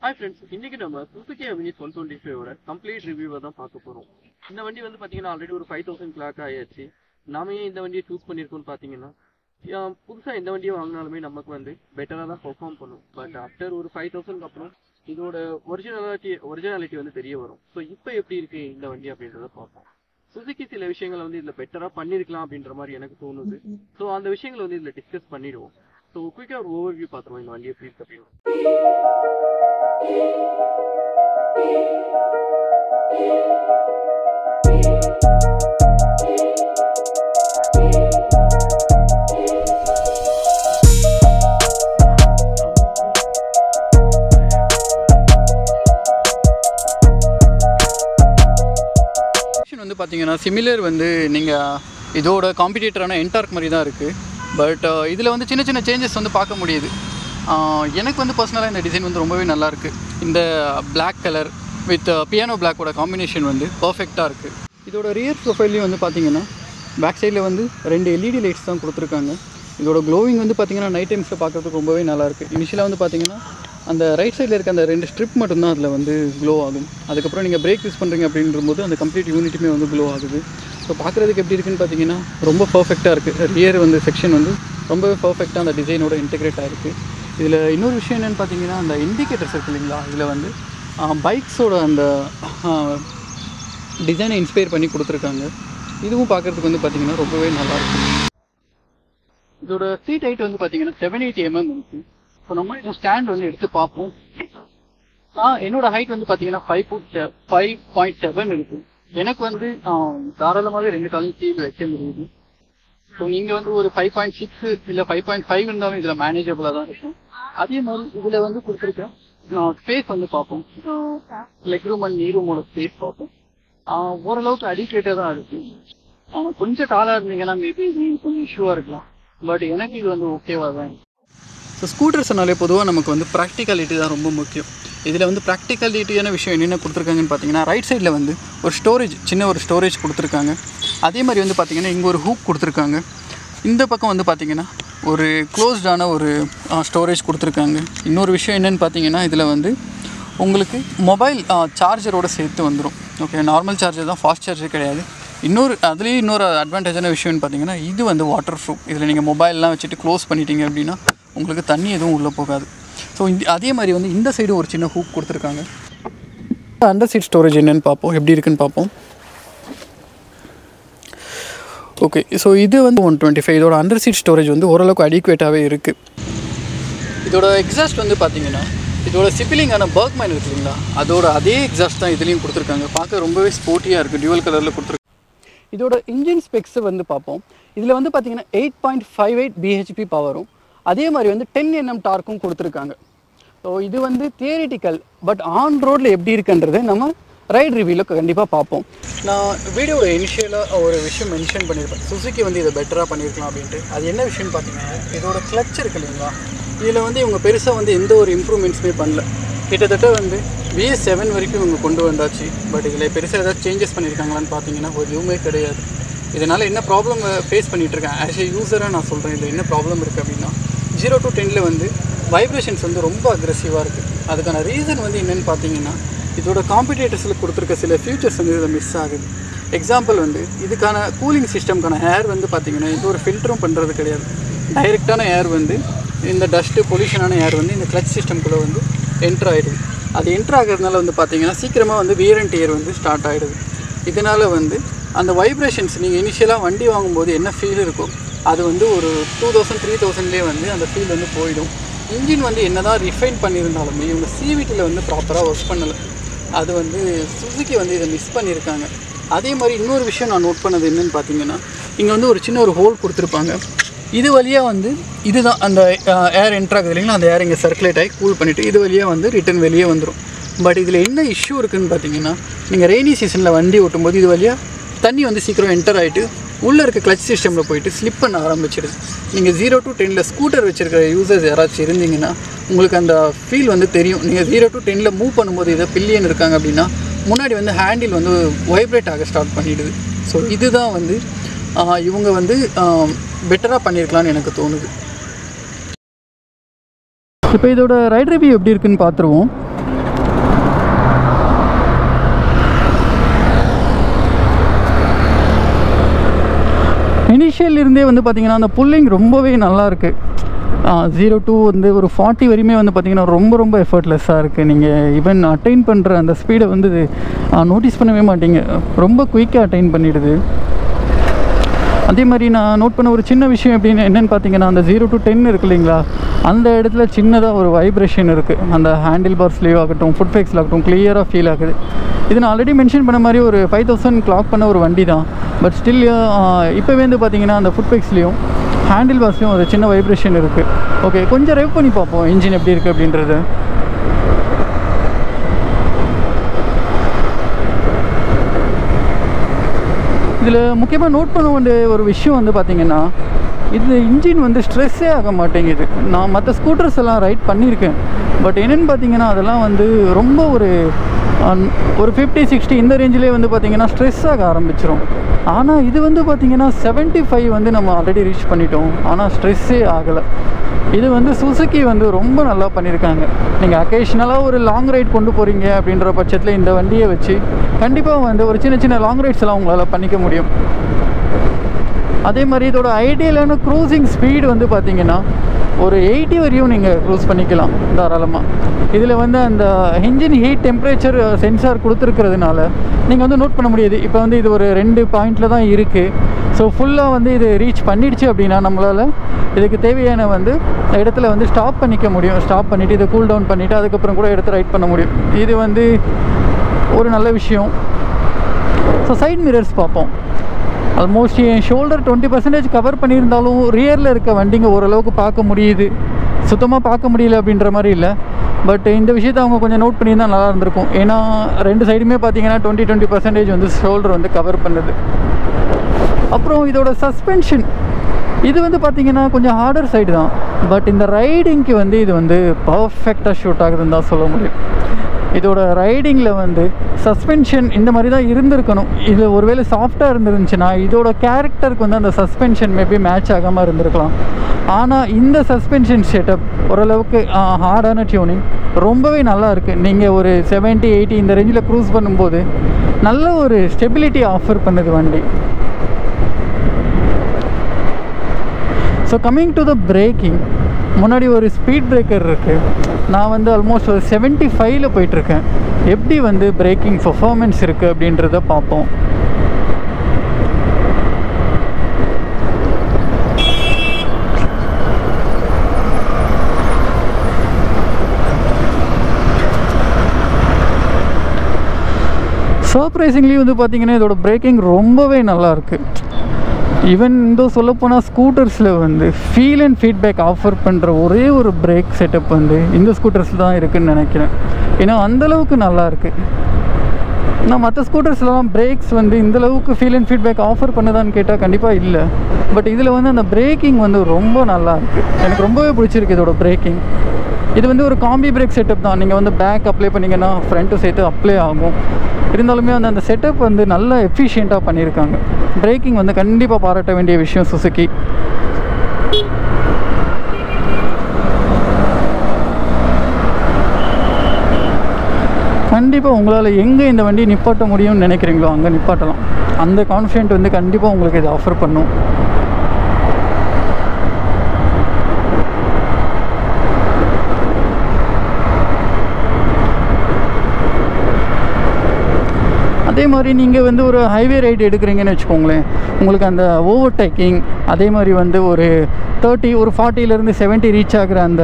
Hi friends, இன்னைக்கு நம்ம Suzuki Avenue 125 ஓட கம்ப்ளீட் ரிவ்யூவை தான் பார்க்க போறோம். இந்த வண்டி வந்து பாத்தீங்கன்னா ஆல்ரெடி ஒரு 5000 கிளாக் ஆயாச்சு. நாம ஏன் இந்த வண்டியை சூஸ் பண்ணிருக்கோம்னு பாத்தீங்கன்னா புதுசா எந்த வண்டியை வாங்கினாலுமே நமக்கு வந்து பெட்டரா தான் பெர்ஃபார்ம் பண்ணும். பட் ஆஃப்டர் ஒரு 5000 அப்புறம் இதோட ஒரிஜினாலிட்டி வந்து தெரிய வரும். ஸோ இப்போ எப்படி இருக்கு இந்த வண்டி அப்படின்றத பார்ப்போம். சுசுகி சில விஷயங்களை வந்து இதுல பெட்டரா பண்ணிருக்கலாம் அப்படின்ற மாதிரி எனக்கு தோணுது. ஸோ அந்த விஷயங்களை வந்து இதுல டிஸ்கஸ் பண்ணிடுவோம். ஸோ குயிக்கா ஒரு ஓவர்வியூ பார்த்துருவோம் இந்த வண்டி எப்படி இருக்கு அப்படின்னு. வந்து பார்த்தீங்கன்னா சிமிலர் வந்து நீங்கள் இதோட காம்படிட்டரான என்டார்க் மாதிரி தான் இருக்குது. பட் இதில் வந்து சின்ன சின்ன சேஞ்சஸ் வந்து பார்க்க முடியுது. எனக்கு வந்து பர்சனலாக இந்த டிசைன் வந்து ரொம்பவே நல்லாயிருக்கு. இந்த பிளாக் கலர் வித் பியானோ பிளாக்கோட காம்பினேஷன் வந்து பர்ஃபெக்டாக இருக்குது. இதோட ரியர் ப்ரொஃபைல்லையும் வந்து பார்த்தீங்கன்னா பேக் சைடில் வந்து 2 LED லைட்ஸ் தான் கொடுத்துருக்காங்க. இதோட க்ளோவிங் வந்து பார்த்தீங்கன்னா நைட் டைம்ஸில் பார்க்குறதுக்கு ரொம்பவே நல்லாயிருக்கு. இனிஷியலாக வந்து பார்த்தீங்கன்னா அந்த ரைட் சைடில் இருக்க அந்த 2 ஸ்ட்ரிப் மட்டும்தான் அதில் வந்து க்ளோ ஆகும். அதுக்கப்புறம் நீங்கள் பிரேக் யூஸ் பண்ணுறீங்க அப்படின்றபோது அந்த கம்ப்ளீட் யூனிட்டுமே வந்து க்ளோ ஆகுது. ஸோ பார்க்குறதுக்கு எப்படி இருக்குன்னு பார்த்தீங்கன்னா ரொம்ப பர்ஃபெக்டாக இருக்குது. ரியர் வந்து செக்ஷன் வந்து ரொம்பவே பர்ஃபெக்டாக அந்த டிசைனோட இன்டெகிரேட் ஆகிருக்கு. இதில் இன்னொரு விஷயம் என்னென்னு பார்த்தீங்கன்னா அந்த இண்டிகேட்டர்ஸ் இருக்குது இல்லைங்களா, இதில் வந்து பைக்ஸோட அந்த டிசைனை இன்ஸ்பயர் பண்ணி கொடுத்துருக்காங்க. இதுவும் பார்க்குறதுக்கு வந்து பார்த்தீங்கன்னா ரொம்பவே நல்லாயிருக்கு. இதோட சீட் ஹைட் வந்து பார்த்தீங்கன்னா 780 mm இருக்குது. ஸோ நம்ம இந்த ஸ்டாண்ட் வந்து எடுத்து பார்ப்போம். என்னோட ஹைட் வந்து பார்த்தீங்கன்னா 5.7 இருக்குது. எனக்கு வந்து தாராளமாக 2 காலையும் கீழே வைக்க முடியுது. ஸோ நீங்கள் வந்து ஒரு 5.6 இல்லை 5.5 இருந்தாலும் இதில் மேனேஜபிளாக தான் இருக்கும். அதே மாதிரி இதில் வந்து கொடுத்துருக்கேன் ஸ்பேஸ் வந்து பார்ப்போம். லெக் ரூம் அண்ட் நீ ரூமோட ஸ்பேஸ் பார்ப்போம். ஓரளவுக்கு அடிக்கேட்டாக தான் இருக்குது. கொஞ்சம் டாலாக இருந்தீங்கன்னா மேபி கொஞ்சம் இஷ்யூவாக இருக்கலாம். பட் எனக்கு இது வந்து ஓகேவாக தான். ஸோ ஸ்கூட்டர்ஸ்னாலே பொதுவாக நமக்கு வந்து ப்ராக்டிகாலிட்டி தான் ரொம்ப முக்கியம். இதில் வந்து ப்ராக்டிகாலிட்டியான விஷயம் என்னென்ன கொடுத்துருக்காங்கன்னு பார்த்தீங்கன்னா ரைட் சைடில் வந்து ஒரு ஸ்டோரேஜ், சின்ன ஒரு ஸ்டோரேஜ் கொடுத்துருக்காங்க. அதே மாதிரி வந்து பார்த்திங்கன்னா இங்கே ஒரு ஹூக் கொடுத்துருக்காங்க. இந்த பக்கம் வந்து பார்த்திங்கன்னா ஒரு க்ளோஸ்டான ஒரு ஸ்டோரேஜ் கொடுத்துருக்காங்க. இன்னொரு விஷயம் என்னென்னு பார்த்தீங்கன்னா இதில் வந்து உங்களுக்கு மொபைல் சார்ஜரோடு சேர்த்து வந்துடும். ஓகே, நார்மல் சார்ஜர் தான், ஃபாஸ்ட் சார்ஜர் கிடையாது. அதுலேயும் இன்னொரு அட்வான்டேஜான விஷயம்னு பார்த்தீங்கன்னா இது வந்து வாட்டர் ப்ரூஃப். இதில் நீங்கள் மொபைல்லாம் வச்சுட்டு க்ளோஸ் பண்ணிட்டீங்க அப்படின்னா உங்களுக்கு தண்ணி எதுவும் உள்ளே போகாது. ஸோ அதே மாதிரி வந்து இந்த சைடு ஒரு சின்ன ஹூக் கொடுத்துருக்காங்க. அண்டர் சீட் ஸ்டோரேஜ் என்னென்னு பார்ப்போம், எப்படி இருக்குன்னு பார்ப்போம். ஓகே, ஸோ இது வந்து 125. இதோட அண்டர் சீட் ஸ்டோரேஜ் வந்து ஓரளவுக்கு அடிக்குவேட்டாகவே இருக்குது. இதோட எக்ஸாஸ்ட் வந்து பார்த்தீங்கன்னா இதோட சிப்பிலிங்கான பர்க்மேன் இருக்குது இல்லைங்களா, அதோட அதே எக்ஸாஸ்ட் தான் இதுலேயும் கொடுத்துருக்காங்க. பார்க்க ரொம்பவே ஸ்போர்ட்டியாக இருக்குது, டியூவல் கலரில் கொடுத்துருக்காங்க. இதோட இன்ஜின் ஸ்பெக்ஸ் வந்து பார்ப்போம். இதில் வந்து பார்த்தீங்கன்னா 8.58 bhp பவரும், அதே மாதிரி வந்து 10 Nm டார்க்கும் கொடுத்துருக்காங்க. ஸோ இது வந்து தியரிட்டிக்கல், பட் ஆன் ரோடில் எப்படி இருக்குன்றது நம்ம ரைட் ரிவ்யூவில் கண்டிப்பாக பார்ப்போம். நான் வீடியோட இனிஷியலாக ஒரு விஷயம் மென்ஷன் பண்ணியிருப்பேன், சுசுகி வந்து இதை பெட்டராக பண்ணியிருக்கலாம் அப்படின்ட்டு. அது என்ன விஷயம்னு பார்த்தீங்கன்னா இதோட கிளச் இருக்குது இல்லைங்களா, இதில் வந்து இவங்க பெருசாக வந்து எந்த ஒரு இம்ப்ரூவ்மெண்ட்ஸுமே பண்ணல. கிட்டத்தட்ட வந்து BS7 வரைக்கும் இவங்க கொண்டு வந்தாச்சு. பட் இதில் பெருசாக ஏதாவது சேஞ்சஸ் பண்ணியிருக்காங்களான்னு பார்த்தீங்கன்னா ஒரு எதுவுமே கிடையாது. இதனால் என்ன ப்ராப்ளம் ஃபேஸ் பண்ணிகிட்ருக்கேன் ஆஸ் ஏ யூஸராக நான் சொல்கிறேன். இதில் என்ன ப்ராப்ளம் இருக்குது அப்படின்னா 0 to 10 வந்து வைப்ரேஷன்ஸ் வந்து ரொம்ப அக்ரெசிவாக இருக்குது. அதுக்கான ரீசன் வந்து என்னென்னு பார்த்தீங்கன்னா இதோட காம்படிட்டர்ஸில் கொடுத்துருக்க சில ஃபியூச்சர்ஸ் வந்து இதில் மிஸ் ஆகுது. எக்ஸாம்பிள் வந்து இதுக்கான கூலிங் சிஸ்டம்க்கான ஏர் வந்து பார்த்திங்கன்னா இது ஒரு ஃபில்டரும் பண்ணுறது கிடையாது. டைரெக்டான ஏர் வந்து இந்த டஸ்ட்டு பொல்யூஷனான ஏர் வந்து இந்த கிளச் சிஸ்டம்குள்ளே வந்து என்ட்ரு ஆகிடுது. அது என்ட்ரு ஆகிறதுனால வந்து பார்த்திங்கன்னா சீக்கிரமாக வந்து வியர் அண்ட் டியர் வந்து ஸ்டார்ட் ஆகிடுது. இதனால் வந்து அந்த வைப்ரேஷன்ஸ் நீங்கள் இனிஷியலாக வண்டி வாங்கும்போது என்ன ஃபீல் இருக்கும் அது வந்து ஒரு 2000-3000லேயே வந்து அந்த ஃபீல் வந்து போயிடும். இன்ஜின் வந்து என்ன தான் ரிஃபைன் பண்ணியிருந்தாலுமே இவங்க CVTயில் வந்து ப்ராப்பராக ஒர்க் பண்ணலை. அது வந்து சுசுகி வந்து இதை மிஸ் பண்ணியிருக்காங்க. அதே மாதிரி இன்னொரு விஷயம் நான் நோட் பண்ணது என்னென்னு பார்த்தீங்கன்னா இங்கே வந்து ஒரு சின்ன ஒரு ஹோல் கொடுத்துருப்பாங்க. இது வழியாக வந்து இதுதான் அந்த ஏர் என்ட்ராகுது இல்லைங்களா, அந்த ஏர் இங்கே சர்க்குலேட் ஆகி கூல் பண்ணிவிட்டு இது வழியாக வந்து ரிட்டன் வெளியே வந்துடும். பட் இதில் என்ன இஷ்யூ இருக்குதுன்னு பார்த்தீங்கன்னா நீங்கள் ரெய்னி சீசனில் வண்டி ஓட்டும்போது இது வழியாக தண்ணி வந்து சீக்கிரம் என்டர் ஆகிட்டு உள்ளே இருக்க கிளச் சிஸ்டமில் போயிட்டு ஸ்லிப் பண்ண ஆரம்பிச்சிடுது. நீங்கள் 0 to 10 ஸ்கூட்டர் வச்சுருக்கிற யூசர்ஸ் யாராச்சும் இருந்தீங்கன்னா உங்களுக்கு அந்த ஃபீல் வந்து தெரியும். நீங்கள் 0 to 10 மூவ் பண்ணும்போது இதை பில்லியன் இருக்காங்க அப்படின்னா முன்னாடி வந்து ஹேண்டில் வந்து வைப்ரேட் ஆக ஸ்டார்ட் பண்ணிவிடுது. ஸோ இதுதான் வந்து இவங்க வந்து பெட்டராக பண்ணியிருக்கலான்னு எனக்கு தோணுது. இப்போ இதோட ரைட் ரிவ்யூ எப்படி இருக்குன்னு பார்த்துருவோம். இனிஷியல்லிருந்தே வந்து பார்த்திங்கன்னா அந்த புல்லிங் ரொம்பவே நல்லாயிருக்கு. 0 to வந்து ஒரு 40 வரையுமே வந்து பார்த்திங்கன்னா ரொம்ப எஃபர்ட்லெஸ்ஸாக இருக்குது. நீங்கள் ஈவன் அட்டைன் பண்ணுற அந்த ஸ்பீடை வந்து நோட்டீஸ் பண்ணவே மாட்டீங்க, ரொம்ப குயிக்காக அட்டைன் பண்ணிடுது. அதே மாதிரி நான் நோட் பண்ண ஒரு சின்ன விஷயம் எப்படின்னு என்னென்னு பார்த்தீங்கன்னா, அந்த 0 to 10 இருக்குது இல்லைங்களா, அந்த இடத்துல சின்னதாக ஒரு வைப்ரேஷன் இருக்குது. அந்த ஹேண்டில் பார்ஸ்லேயோ ஆகட்டும், ஃபுட் ஃபேக்ஸில் ஆகட்டும், கிளியராக ஃபீல் ஆகுது. இது நான் ஆல்ரெடி மென்ஷன் பண்ண மாதிரி ஒரு 5000 கிளாக் பண்ண ஒரு வண்டி தான். பட் ஸ்டில் இப்போவே வந்து பார்த்திங்கன்னா அந்த ஃபுட் ஃபேக்ஸ்லேயும் ஹேண்டில் பார்ஸ்லேயும் ஒரு சின்ன வைப்ரேஷன் இருக்குது. ஓகே, கொஞ்சம் ரெவ் பண்ணி பார்ப்போம் இன்ஜின் எப்படி இருக்குது அப்படின்றது. இதில் முக்கியமாக நோட் பண்ண வேண்டிய ஒரு விஷயம் வந்து பார்த்திங்கன்னா, இது இன்ஜின் வந்து ஸ்ட்ரெஸ்ஸே ஆக மாட்டேங்குது. நான் மற்ற ஸ்கூட்டர்ஸ் எல்லாம் ரைட் பண்ணியிருக்கேன். பட் என்னென்னு பார்த்தீங்கன்னா, அதெல்லாம் வந்து ரொம்ப ஒரு 50-60 இந்த ரேஞ்சிலே வந்து பார்த்திங்கன்னா ஸ்ட்ரெஸ் ஆக ஆரம்பிச்சிடும். ஆனால் இது வந்து பார்த்திங்கன்னா 75 வந்து நம்ம ஆல்ரெடி ரீச் பண்ணிட்டோம், ஆனால் ஸ்ட்ரெஸ்ஸே ஆகலை. இது வந்து சுசுகி வந்து ரொம்ப நல்லா பண்ணியிருக்காங்க. நீங்கள் அக்கேஷ்னலாக ஒரு லாங் ரைட் கொண்டு போகிறீங்க அப்படின்ற பட்சத்தில் இந்த வண்டியை வச்சு கண்டிப்பாக வந்து ஒரு சின்ன லாங் ரைட்ஸ் எல்லாம் உங்களால் பண்ணிக்க முடியும். அதே மாதிரி இதோட ஐடியலான க்ரூசிங் ஸ்பீடு வந்து பார்த்திங்கன்னா ஒரு 80 வரையும் நீங்கள் க்ரூஸ் பண்ணிக்கலாம் தாராளமாக. இதில் வந்து அந்த இன்ஜின் ஹீட் டெம்பரேச்சர் சென்சார் கொடுத்துருக்கிறதுனால நீங்கள் வந்து நோட் பண்ண முடியுது. இப்போ வந்து இது ஒரு 2 பாயிண்டில் தான் இருக்குது. ஸோ ஃபுல்லாக வந்து இது ரீச் பண்ணிடுச்சு அப்படின்னா நம்மளால் இதுக்கு தேவையான வந்து இடத்துல வந்து ஸ்டாப் பண்ணிக்க முடியும். ஸ்டாப் பண்ணிவிட்டு இதை கூல் டவுன் பண்ணிவிட்டு அதுக்கப்புறம் கூட எடுத்து ரைட் பண்ண முடியும். இது வந்து ஒரு நல்ல விஷயம். ஸோ சைட் மிரர்ஸ் பார்ப்போம். ஆல்மோஸ்ட் என் ஷோல்டர் 20% கவர் பண்ணியிருந்தாலும் ரியரில் இருக்க வண்டிங்க ஓரளவுக்கு பார்க்க முடியுது. சுத்தமாக பார்க்க முடியல அப்படின்ற மாதிரி இல்லை. பட் இந்த விஷயத்தை அவங்க கொஞ்சம் நோட் பண்ணியிருந்தால் நல்லா இருந்திருக்கும். ஏன்னா 2 சைடுமே பார்த்தீங்கன்னா 20% வந்து ஷோல்டர் வந்து கவர் பண்ணுது. அப்புறம் இதோட சஸ்பென்ஷன் இது வந்து பார்த்திங்கன்னா கொஞ்சம் ஹார்டர் சைடு தான். பட் இந்த ரைடிங்க்கு வந்து இது வந்து பர்ஃபெக்டாக ஷூட் ஆகுதுன்னு தான் சொல்ல முடியும். இதோட ரைடிங்கில் வந்து சஸ்பென்ஷன் இந்த மாதிரி தான் இருந்திருக்கணும். இது ஒருவேளை சாஃப்டாக இருந்துருந்துச்சுன்னா இதோட கேரக்டருக்கு வந்து அந்த சஸ்பென்ஷன் மேபி மேட்ச் ஆகாமல் இருந்திருக்கலாம். ஆனால் இந்த சஸ்பென்ஷன் செட்டப் ஓரளவுக்கு ஹார்டான டியூனிங் ரொம்பவே நல்லா இருக்குது. நீங்கள் ஒரு 70-80 இந்த ரேஞ்சில் க்ரூஸ் பண்ணும்போது நல்ல ஒரு ஸ்டெபிலிட்டி ஆஃபர் பண்ணுது வண்டி. So coming to the braking, முன்னாடி ஒரு ஸ்பீட் பிரேக்கர் இருக்குது. நான் வந்து ஆல்மோஸ்ட் ஒரு 75ல் போயிட்டுருக்கேன். எப்படி வந்து பிரேக்கிங் பர்ஃபார்மன்ஸ் இருக்குது அப்படின்றத பார்ப்போம். சர்ப்ரைசிங்லி வந்து பார்த்திங்கன்னா இதோட பிரேக்கிங் ரொம்பவே நல்லாயிருக்கு. ஈவன் இந்த சொல்லப்போனால் ஸ்கூட்டர்ஸில் வந்து ஃபீல் அண்ட் ஃபீட்பேக் ஆஃபர் பண்ணுற ஒரே ஒரு பிரேக் செட்டப் வந்து இந்த ஸ்கூட்டர்ஸில் தான் இருக்குதுன்னு நினைக்கிறேன். ஏன்னா அந்தளவுக்கு நல்லாயிருக்கு. நான் மற்ற ஸ்கூட்டர்ஸ்லாம் பிரேக்ஸ் வந்து இந்தளவுக்கு ஃபீல் அண்ட் ஃபீட்பேக் ஆஃபர் பண்ணுதான்னு கேட்டால் கண்டிப்பாக இல்லை. பட் இதில் வந்து அந்த பிரேக்கிங் வந்து ரொம்ப நல்லாயிருக்கு. எனக்கு ரொம்பவே பிடிச்சிருக்கு இதோட பிரேக்கிங். இது வந்து ஒரு காம்பி பிரேக் செட்டப் தான். நீங்கள் வந்து பேக் அப்ளை பண்ணிங்கன்னா ஃப்ரண்ட்டு சேர்த்து அப்ளை ஆகும். இருந்தாலுமே அந்த செட்டப் வந்து நல்லா எஃபிஷியண்ட்டாக பண்ணியிருக்காங்க. பிரேக்கிங் வந்து கண்டிப்பாக பாராட்ட வேண்டிய விஷயம் சுசுகி. கண்டிப்பாக உங்களால் எங்கே இந்த வண்டியை நிப்பாட்ட முடியும்னு நினைக்கிறீங்களோ அங்கே நிப்பாட்டலாம். அந்த கான்ஃபிடென்ட் வந்து கண்டிப்பாக உங்களுக்கு இதை ஆஃபர் பண்ணும். அதே மாதிரி நீங்கள் வந்து ஒரு ஹைவே ரைடு எடுக்கிறீங்கன்னு வச்சுக்கோங்களேன், உங்களுக்கு அந்த ஓவர்டேக்கிங், அதே மாதிரி வந்து ஒரு 30 ஒரு 40லேருந்து 70 ரீச் ஆகிற அந்த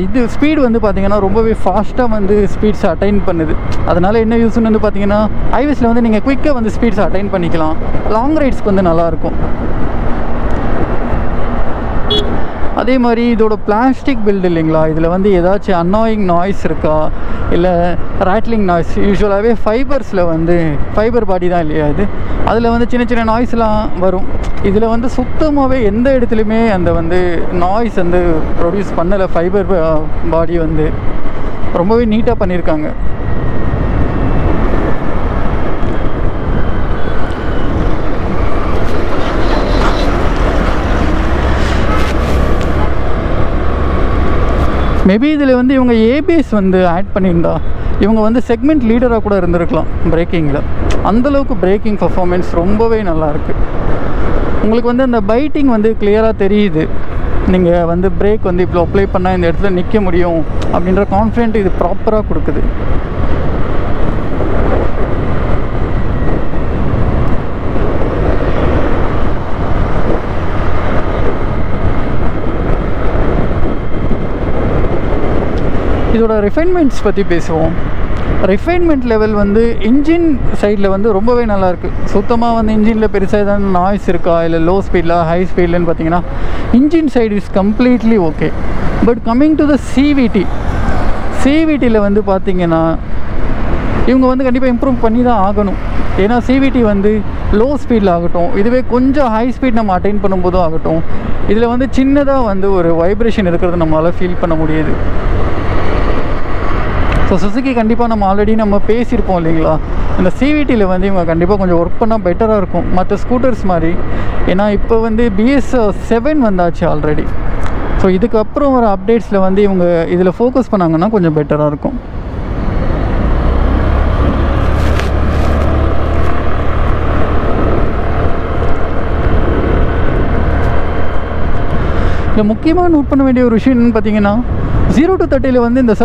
இது ஸ்பீடு வந்து பார்த்திங்கன்னா ரொம்பவே ஃபாஸ்ட்டாக வந்து ஸ்பீட்ஸ் அட்டைன் பண்ணுது. அதனால் என்ன யூஸ்ன்னு வந்து பார்த்திங்கன்னா ஹைவேஸில் வந்து நீங்கள் குயிக்காக வந்து ஸ்பீட்ஸ் அட்டைன் பண்ணிக்கலாம். லாங் ரைட்ஸ்க்கு வந்து நல்லாயிருக்கும். அதே மாதிரி இதோட பிளாஸ்டிக் பில்டு இல்லைங்களா, இதில் வந்து ஏதாச்சும் அன்னாயிங் நாய்ஸ் இருக்கா, இல்லை ரேட்லிங் நாய்ஸ். யூஸ்வலாகவே ஃபைபர்ஸில் வந்து ஃபைபர் பாடி தான் இல்லையா இது, அதில் வந்து சின்ன நாய்ஸ்லாம் வரும். இதில் வந்து சுத்தமாகவே எந்த இடத்துலையுமே அந்த வந்து நாய்ஸ் வந்து ப்ரொடியூஸ் பண்ணலை. ஃபைபர் பாடி வந்து ரொம்பவே நீட்டாக பண்ணியிருக்காங்க. மேபி இதில் வந்து இவங்க ஏபிஎஸ் வந்து ஆட் பண்ணியிருந்தா இவங்க வந்து செக்மெண்ட் லீடராக கூட இருந்திருக்கலாம் பிரேக்கிங்கில். அந்தளவுக்கு பிரேக்கிங் பர்ஃபார்மன்ஸ் ரொம்பவே நல்லாயிருக்கு. உங்களுக்கு வந்து அந்த பைட்டிங் வந்து கிளியராக தெரியுது. நீங்கள் வந்து பிரேக் வந்து இப்போ அப்ளை பண்ணால் இந்த இடத்துல நிற்க முடியும் அப்படின்ற கான்ஃபிடென்ட் இது ப்ராப்பராக கொடுக்குது. இதோட ரிஃபைன்மெண்ட்ஸ் பற்றி பேசுவோம். ரிஃபைன்மெண்ட் லெவல் வந்து இன்ஜின் சைடில் வந்து ரொம்பவே நல்லாயிருக்கு. சுத்தமாக வந்து இன்ஜினில் பெருசாக ஏதாவது நாய்ஸ் இருக்கா, இல்லை லோ ஸ்பீடில் ஹை ஸ்பீட்லன்னு பார்த்தீங்கன்னா engine side is completely okay. But coming to the சிவிடியில் வந்து பார்த்திங்கன்னா இவங்க வந்து கண்டிப்பாக இம்ப்ரூவ் பண்ணி தான் ஆகணும். ஏன்னா சிவிடி வந்து லோ ஸ்பீடில் ஆகட்டும், இதுவே கொஞ்சம் ஹை ஸ்பீட் நம்ம அட்டைன் பண்ணும்போதும் ஆகட்டும், இதில் வந்து சின்னதாக வந்து ஒரு வைப்ரேஷன் இருக்கிறது நம்மளால் ஃபீல் பண்ண முடியுது. ஸோ சுசுகி கண்டிப்பாக நம்ம ஆல்ரெடி நம்ம பேசியிருப்போம் இல்லைங்களா, இந்த சிவிடியில் வந்து இவங்க கண்டிப்பாக கொஞ்சம் ஒர்க் பண்ணால் பெட்டராக இருக்கும் மற்ற ஸ்கூட்டர்ஸ் மாதிரி. ஏன்னா இப்போ வந்து BS7 வந்தாச்சு ஆல்ரெடி. ஸோ இதுக்கப்புறம் வர அப்டேட்ஸில் வந்து இவங்க இதில் ஃபோக்கஸ் பண்ணாங்கன்னா கொஞ்சம் பெட்டராக இருக்கும். இதில் முக்கியமாக நோட் பண்ண வேண்டிய ஒரு விஷயம் என்னென்னு பார்த்தீங்கன்னா 0 to 30 வந்து இந்த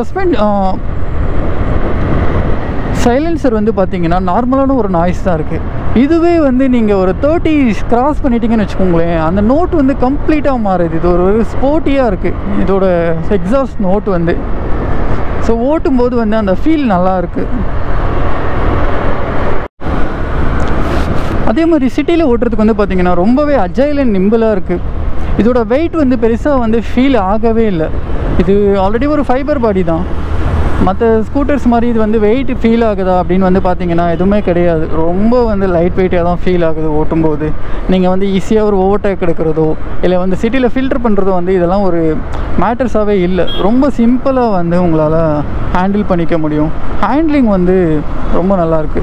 சைலன்சர் வந்து பார்த்தீங்கன்னா நார்மலான ஒரு நாய்ஸ் தான் இருக்குது. இதுவே வந்து நீங்கள் ஒரு 30 கிராஸ் பண்ணிட்டீங்கன்னு வச்சுக்கோங்களேன், அந்த நோட் வந்து கம்ப்ளீட்டாக மாறுது. இது ஒரு ஸ்போர்ட்டியாக இருக்குது இதோட எக்ஸாஸ்ட் நோட் வந்து. ஸோ ஓட்டும்போது வந்து அந்த ஃபீல் நல்லா இருக்குது. அதே மாதிரி சிட்டியில் ஓட்டுறதுக்கு வந்து பார்த்திங்கன்னா ரொம்பவே அஜைல் அண்ட் நிம்பிளாக இருக்குது. இதோட வெயிட் வந்து பெருசாக வந்து ஃபீல் ஆகவே இல்லை. இது ஆல்ரெடி ஒரு ஃபைபர் பாடி தான். மற்ற ஸ்கூட்டர்ஸ் மாதிரி இது வந்து வெயிட் ஃபீல் ஆகுதா அப்படின்னு வந்து பார்த்திங்கன்னா எதுவுமே கிடையாது. ரொம்ப வந்து லைட் வெயிட்டாக தான் ஃபீல் ஆகுது ஓட்டும்போது. நீங்கள் வந்து ஈஸியாக ஒரு ஓவர்டேக் எடுக்கிறதோ இல்லை வந்து சிட்டியில் ஃபில்டர் பண்ணுறதோ வந்து இதெல்லாம் ஒரு மேட்டர்ஸாகவே இல்லை. ரொம்ப சிம்பிளாக வந்து உங்களால் ஹேண்டில் பண்ணிக்க முடியும். ஹேண்ட்லிங் வந்து ரொம்ப நல்லாயிருக்கு.